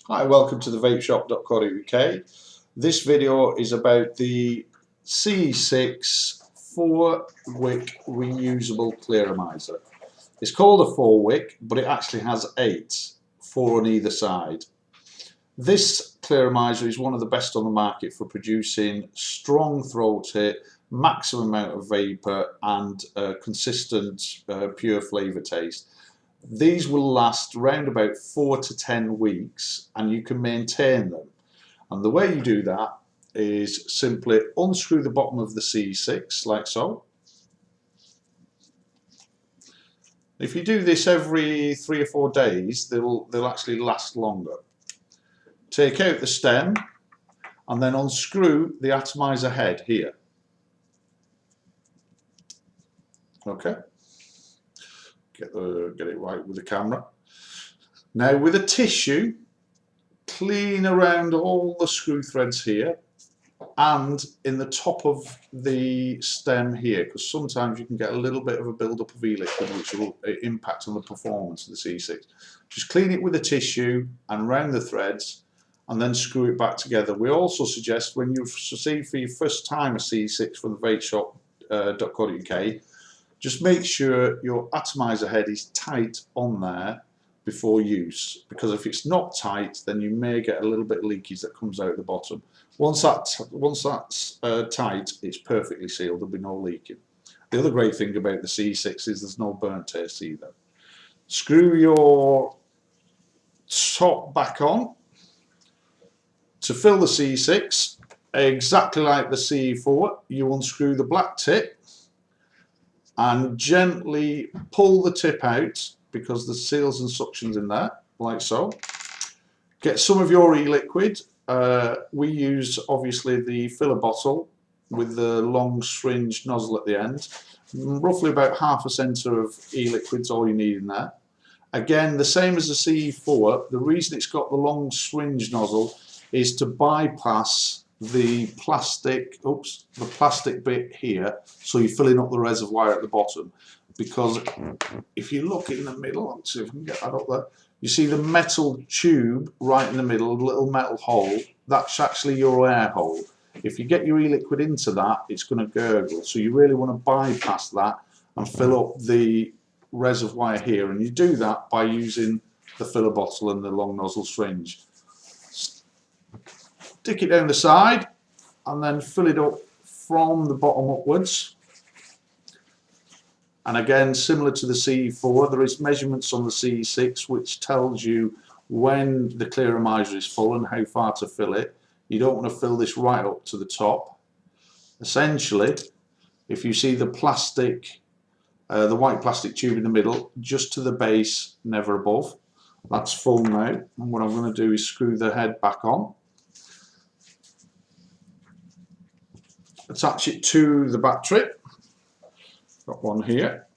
Hi, welcome to the Shop.co.uk. This video is about the CE6 4-wick reusable clearomizer. It's called a 4-wick, but it actually has 8, 4 on either side. This clearomizer is one of the best on the market for producing strong throat hit, maximum amount of vapour and consistent pure flavour taste. These will last around about 4 to 10 weeks and you can maintain them. And the way you do that is simply unscrew the bottom of the CE6 like so. If you do this every 3 or 4 days, they'll actually last longer. Take out the stem and then unscrew the atomizer head here. Okay. Get it right with the camera. Now with a tissue, clean around all the screw threads here and in the top of the stem here, because sometimes you can get a little bit of a build-up of e-liquid which will impact on the performance of the CE6. Just clean it with a tissue and round the threads and then screw it back together. We also suggest when you receive for your first time a CE6 from the Shop.co.uk, just make sure your atomizer head is tight on there before use, because if it's not tight then you may get a little bit of leakage that comes out the bottom. Once that's tight, it's perfectly sealed, there'll be no leaking. The other great thing about the CE6 is there's no burnt taste either. Screw your top back on to fill the CE6, exactly like the CE4. You unscrew the black tip and gently pull the tip out because there's seals and suctions in there, like so. Get some of your e-liquid. We use obviously the filler bottle with the long syringe nozzle at the end. Roughly about half a centre of e-liquid's all you need in there. Again, the same as the CE4, the reason it's got the long syringe nozzle is to bypass the plastic bit here, so you're filling up the reservoir at the bottom. Because if you look in the middle, let's see if we can get that up there, you see the metal tube right in the middle, a little metal hole, that's actually your air hole. If you get your e-liquid into that, it's going to gurgle, so you really want to bypass that and fill up the reservoir here, and you do that by using the filler bottle and the long nozzle syringe. Stick it down the side and then fill it up from the bottom upwards. And again, similar to the CE4, there is measurements on the CE6 which tells you when the clearomizer is full and how far to fill it. You don't want to fill this right up to the top. Essentially, if you see the plastic, the white plastic tube in the middle, just to the base, never above. That's full now. And what I'm going to do is screw the head back on. Attach it to the battery. Got one here.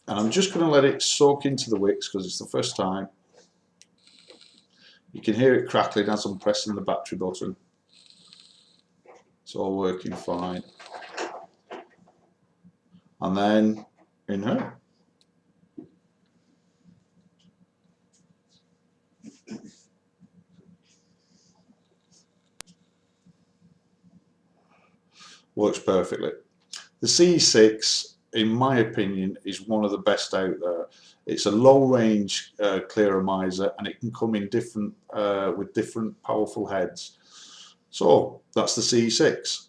And I'm just going to let it soak into the wicks because it's the first time. You can hear it crackling as I'm pressing the battery button. It's all working fine. And then in here. Works perfectly. The CE6, in my opinion, is one of the best out there. It's a low range clearomizer and it can come in different with different powerful heads. So that's the CE6.